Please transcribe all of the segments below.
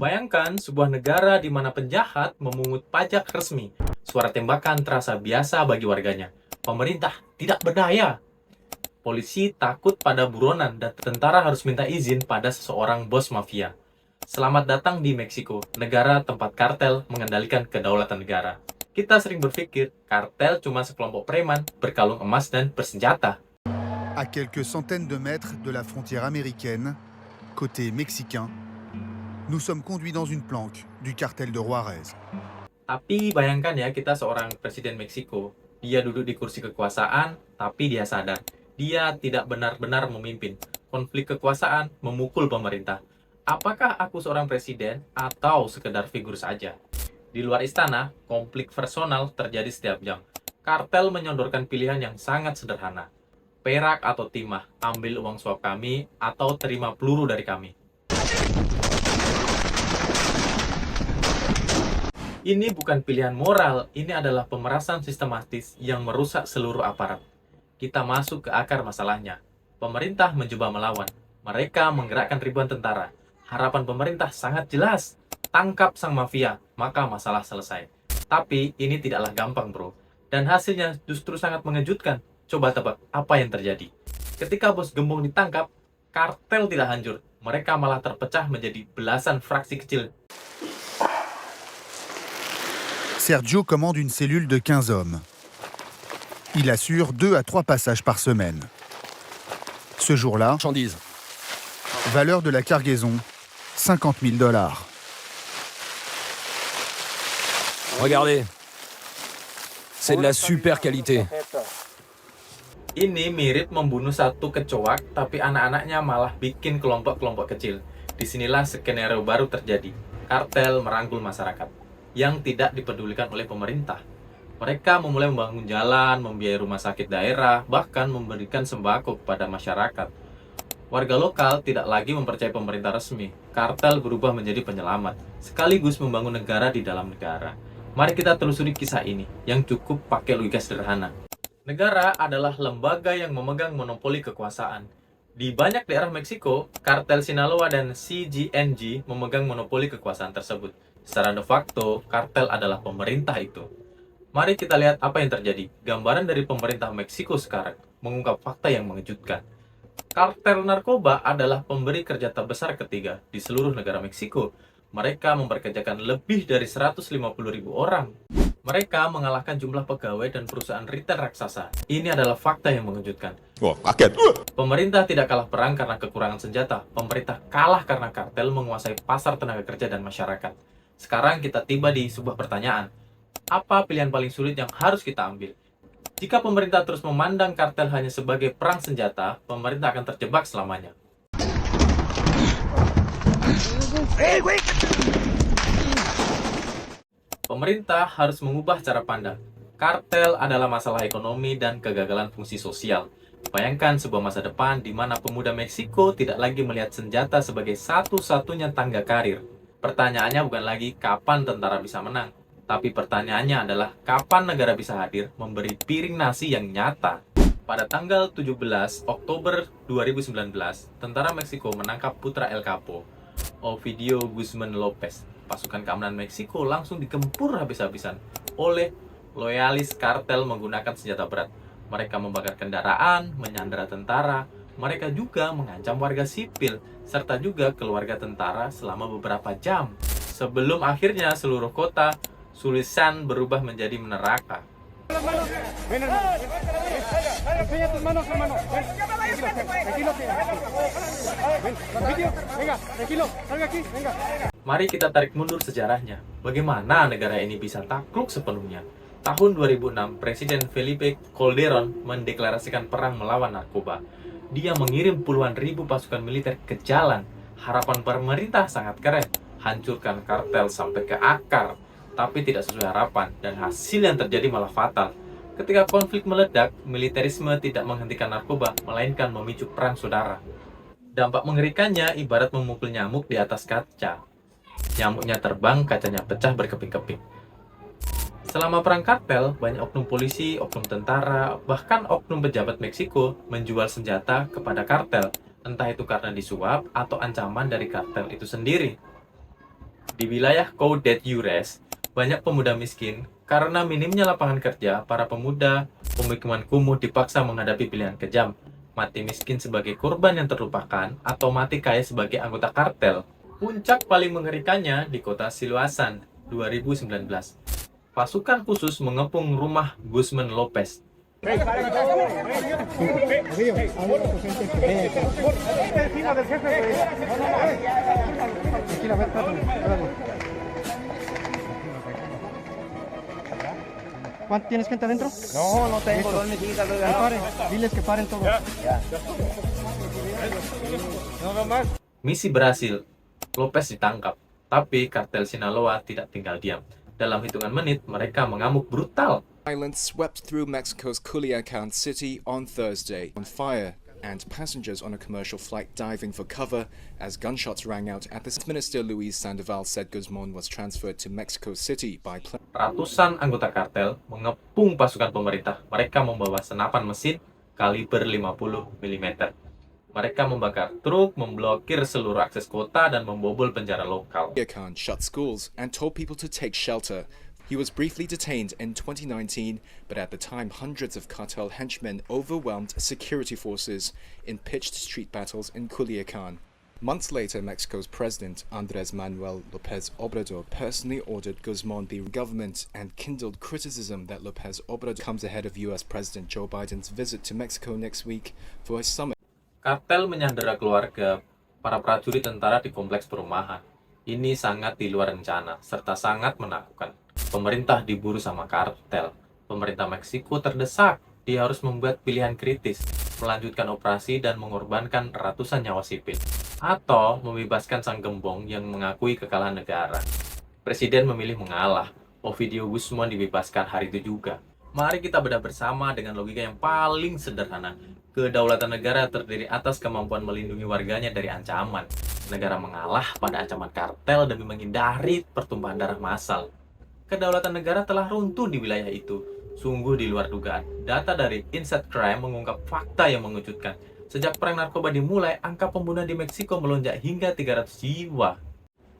Bayangkan sebuah negara di mana penjahat memungut pajak resmi. Suara tembakan terasa biasa bagi warganya. Pemerintah tidak berdaya. Polisi takut pada buronan dan tentara harus minta izin pada seseorang bos mafia. Selamat datang di Meksiko, negara tempat kartel mengendalikan kedaulatan negara. Kita sering berpikir kartel cuma sekelompok preman berkalung emas dan bersenjata. À quelques centaines de mètres de la frontière américaine, côté mexicain, nous sommes conduits dans une planque du cartel de Juarez. Tapi bayangkan ya, kita seorang presiden Meksiko. Dia duduk di kursi kekuasaan, tapi dia sadar. Dia tidak benar-benar memimpin. Konflik kekuasaan memukul pemerintah. Apakah aku seorang presiden atau sekedar figur saja? Di luar istana, konflik personal terjadi setiap jam. Kartel menyodorkan pilihan yang sangat sederhana. Perak atau timah, ambil uang suap kami, atau terima peluru dari kami. Ini bukan pilihan moral, ini adalah pemerasan sistematis yang merusak seluruh aparat. Kita masuk ke akar masalahnya. Pemerintah mencoba melawan. Mereka menggerakkan ribuan tentara. Harapan pemerintah sangat jelas. Tangkap sang mafia, maka masalah selesai. Tapi ini tidaklah gampang, bro. Dan hasilnya justru sangat mengejutkan. Coba tebak apa yang terjadi. Ketika bos gembong ditangkap, kartel tidak hancur. Mereka malah terpecah menjadi belasan fraksi kecil. Sergio commande une cellule de 15 hommes. Il assure 2 à 3 passages par semaine. Ce jour-là, Marchandise. valeur de la cargaison, $50,000. Regardez. C'est de la super qualité. Ini mirip membunuh satu kecoak, tapi anak-anaknya malah bikin kelompok-kelompok kecil. Disinilah skenario baru terjadi. Kartel merangkul masyarakat yang tidak dipedulikan oleh pemerintah. Mereka memulai membangun jalan, membiayai rumah sakit daerah, bahkan memberikan sembako kepada masyarakat. Warga lokal tidak lagi mempercayai pemerintah resmi. Kartel berubah menjadi penyelamat, sekaligus membangun negara di dalam negara. Mari kita telusuri kisah ini, yang cukup pakai logika sederhana. Negara adalah lembaga yang memegang monopoli kekuasaan. Di banyak daerah Meksiko, kartel Sinaloa dan CGNG memegang monopoli kekuasaan tersebut. Secara de facto, kartel adalah pemerintah itu. Mari kita lihat apa yang terjadi. Gambaran dari pemerintah Meksiko sekarang mengungkap fakta yang mengejutkan. Kartel narkoba adalah pemberi kerja terbesar ketiga di seluruh negara Meksiko. Mereka memperkerjakan lebih dari 150.000 orang. Mereka mengalahkan jumlah pegawai dan perusahaan retail raksasa. Ini adalah fakta yang mengejutkan. Wah, kaget. Pemerintah tidak kalah perang karena kekurangan senjata. Pemerintah kalah karena kartel menguasai pasar tenaga kerja dan masyarakat. Sekarang kita tiba di sebuah pertanyaan. Apa pilihan paling sulit yang harus kita ambil? Jika pemerintah terus memandang kartel hanya sebagai perang senjata, pemerintah akan terjebak selamanya. Pemerintah harus mengubah cara pandang. Kartel adalah masalah ekonomi dan kegagalan fungsi sosial. Bayangkan sebuah masa depan di mana pemuda Meksiko tidak lagi melihat senjata sebagai satu-satunya tangga karir. Pertanyaannya bukan lagi kapan tentara bisa menang, tapi pertanyaannya adalah kapan negara bisa hadir memberi piring nasi yang nyata. Pada tanggal 17 Oktober 2019, tentara Meksiko menangkap putra El Capo, Ovidio Guzman Lopez. Pasukan keamanan Meksiko langsung digempur habis-habisan oleh loyalis kartel menggunakan senjata berat. Mereka membakar kendaraan, menyandera tentara, mereka juga mengancam warga sipil, serta juga keluarga tentara selama beberapa jam. Sebelum akhirnya seluruh kota Sulisan berubah menjadi neraka. Mari kita tarik mundur sejarahnya. Bagaimana negara ini bisa takluk sepenuhnya? Tahun 2006, Presiden Felipe Calderón mendeklarasikan perang melawan narkoba. Dia mengirim puluhan ribu pasukan militer ke jalan. Harapan pemerintah sangat keren, hancurkan kartel sampai ke akar. Tapi tidak sesuai harapan, dan hasil yang terjadi malah fatal. Ketika konflik meledak, militerisme tidak menghentikan narkoba, melainkan memicu perang saudara. Dampak mengerikannya ibarat memukul nyamuk di atas kaca. Nyamuknya terbang, kacanya pecah berkeping-keping. Selama perang kartel, banyak oknum polisi, oknum tentara, bahkan oknum pejabat Meksiko menjual senjata kepada kartel. Entah itu karena disuap atau ancaman dari kartel itu sendiri. Di wilayah Coudet Yures, banyak pemuda miskin karena minimnya lapangan kerja. Para pemuda pemukiman kumuh dipaksa menghadapi pilihan kejam: mati miskin sebagai korban yang terlupakan atau mati kaya sebagai anggota kartel. Puncak paling mengerikannya di kota Siloasan 2019. Pasukan khusus mengepung rumah Guzman Lopez. ¿Cuánto tienes gente adentro? No, no tengo. Diles que paren todos. Misi berhasil, Lopez ditangkap, tapi kartel Sinaloa tidak tinggal diam. Dalam hitungan menit, mereka mengamuk brutal. Violence swept through Mexico's Culiacan city on Thursday, on fire, and passengers on a commercial flight diving for cover as gunshots rang out at the Minister Luis Sandoval said Guzman was transferred to Mexico City by plane. Ratusan anggota kartel mengepung pasukan pemerintah. Mereka membawa senapan mesin kaliber 50 mm. Mereka membakar truk, memblokir seluruh akses kota, dan membobol penjara lokal. Culiacan shut schools and told people to take shelter. He was briefly detained in 2019, but at the time hundreds of cartel henchmen overwhelmed security forces in pitched street battles in Culiacan. Months later, Mexico's president, Andrés Manuel López Obrador, personally ordered Guzman be government and kindled criticism that López Obrador comes ahead of US President Joe Biden's visit to Mexico next week for his summit. Kartel menyandera keluarga para prajurit tentara di kompleks perumahan. Ini sangat di luar rencana, serta sangat menakutkan. Pemerintah diburu sama kartel. Pemerintah Meksiko terdesak. Dia harus membuat pilihan kritis, melanjutkan operasi dan mengorbankan ratusan nyawa sipil, atau membebaskan sang gembong yang mengakui kekalahan negara. Presiden memilih mengalah. Ovidio Guzman dibebaskan hari itu juga. Mari kita bedah bersama dengan logika yang paling sederhana. Kedaulatan negara terdiri atas kemampuan melindungi warganya dari ancaman. Negara mengalah pada ancaman kartel demi menghindari pertumpahan darah massal. Kedaulatan negara telah runtuh di wilayah itu. Sungguh di luar dugaan. Data dari Inside Crime mengungkap fakta yang mengejutkan. Sejak perang narkoba dimulai, angka pembunuhan di Meksiko melonjak hingga 300 jiwa.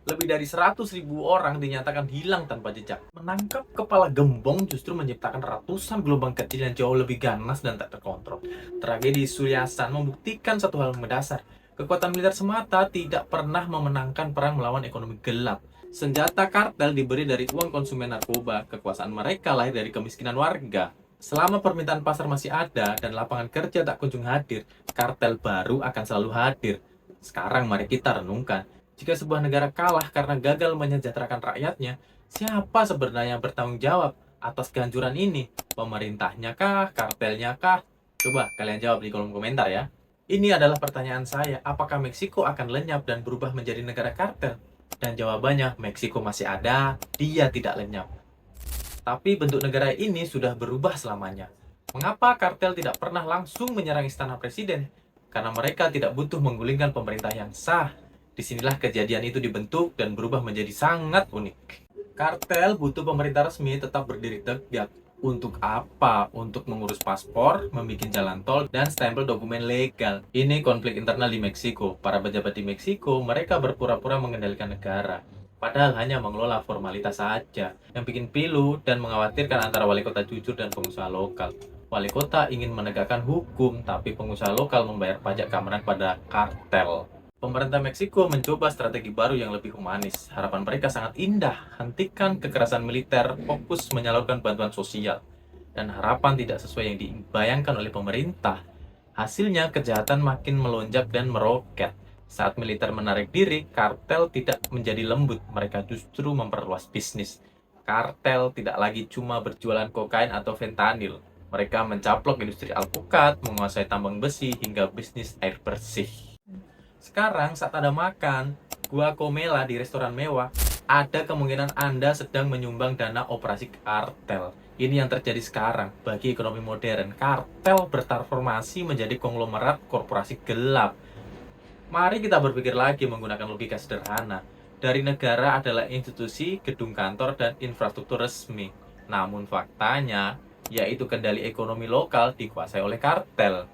Lebih dari 100.000 orang dinyatakan hilang tanpa jejak. Menangkap kepala gembong justru menciptakan ratusan gelombang kecil yang jauh lebih ganas dan tak terkontrol. Tragedi Siloasan membuktikan satu hal mendasar. Kekuatan militer semata tidak pernah memenangkan perang melawan ekonomi gelap. Senjata kartel diberi dari uang konsumen narkoba. Kekuasaan mereka lahir dari kemiskinan warga. Selama permintaan pasar masih ada dan lapangan kerja tak kunjung hadir, kartel baru akan selalu hadir. Sekarang mari kita renungkan. Jika sebuah negara kalah karena gagal menyejahterakan rakyatnya, siapa sebenarnya yang bertanggung jawab atas kehancuran ini? Pemerintahnya kah? Kartelnya kah? Coba kalian jawab di kolom komentar ya. Ini adalah pertanyaan saya. Apakah Meksiko akan lenyap dan berubah menjadi negara kartel? Dan jawabannya, Meksiko masih ada, dia tidak lenyap. Tapi bentuk negara ini sudah berubah selamanya. Mengapa kartel tidak pernah langsung menyerang istana presiden? Karena mereka tidak butuh menggulingkan pemerintah yang sah. Disinilah kejadian itu dibentuk dan berubah menjadi sangat unik. Kartel butuh pemerintah resmi tetap berdiri tegak. Untuk apa? Untuk mengurus paspor, membuat jalan tol, dan stempel dokumen legal. Ini konflik internal di Meksiko. Para pejabat di Meksiko, mereka berpura-pura mengendalikan negara. Padahal hanya mengelola formalitas saja, yang bikin pilu dan mengkhawatirkan antara wali kota jujur dan pengusaha lokal. Wali kota ingin menegakkan hukum, tapi pengusaha lokal membayar pajak keamanan pada kartel. Pemerintah Meksiko mencoba strategi baru yang lebih humanis. Harapan mereka sangat indah, hentikan kekerasan militer, fokus menyalurkan bantuan sosial. Dan harapan tidak sesuai yang dibayangkan oleh pemerintah. Hasilnya kejahatan makin melonjak dan meroket. Saat militer menarik diri, kartel tidak menjadi lembut, mereka justru memperluas bisnis. Kartel tidak lagi cuma berjualan kokain atau fentanyl. Mereka mencaplok industri alpukat, menguasai tambang besi, hingga bisnis air bersih. Sekarang saat Anda makan guacamole di restoran mewah, ada kemungkinan Anda sedang menyumbang dana operasi kartel. Ini yang terjadi sekarang. Bagi ekonomi modern, kartel bertransformasi menjadi konglomerat korporasi gelap. Mari kita berpikir lagi menggunakan logika sederhana. Dari negara adalah institusi, gedung kantor, dan infrastruktur resmi. Namun faktanya, yaitu kendali ekonomi lokal dikuasai oleh kartel.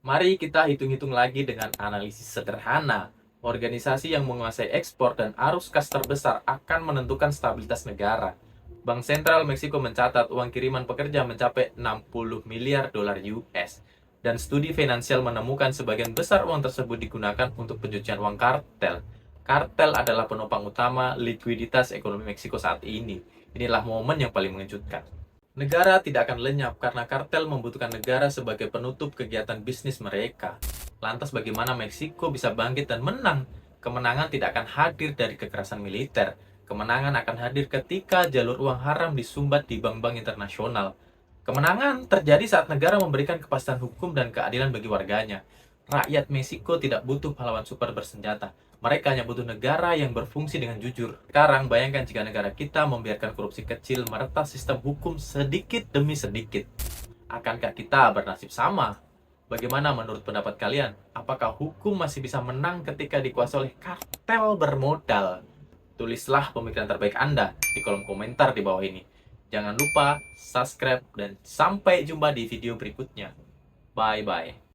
Mari kita hitung-hitung lagi dengan analisis sederhana. Organisasi yang menguasai ekspor dan arus kas terbesar akan menentukan stabilitas negara. Bank Sentral Meksiko mencatat uang kiriman pekerja mencapai 60 miliar dolar US. Dan studi finansial menemukan sebagian besar uang tersebut digunakan untuk pencucian uang kartel. Kartel adalah penopang utama likuiditas ekonomi Meksiko saat ini. Inilah momen yang paling mengejutkan. Negara tidak akan lenyap karena kartel membutuhkan negara sebagai penutup kegiatan bisnis mereka. Lantas bagaimana Meksiko bisa bangkit dan menang? Kemenangan tidak akan hadir dari kekerasan militer. Kemenangan akan hadir ketika jalur uang haram disumbat di bank-bank internasional. Kemenangan terjadi saat negara memberikan kepastian hukum dan keadilan bagi warganya. Rakyat Meksiko tidak butuh pahlawan super bersenjata. Mereka hanya butuh negara yang berfungsi dengan jujur. Sekarang bayangkan jika negara kita membiarkan korupsi kecil meretas sistem hukum sedikit demi sedikit. Akankah kita bernasib sama? Bagaimana menurut pendapat kalian? Apakah hukum masih bisa menang ketika dikuasai oleh kartel bermodal? Tulislah pemikiran terbaik Anda di kolom komentar di bawah ini. Jangan lupa subscribe dan sampai jumpa di video berikutnya. Bye-bye.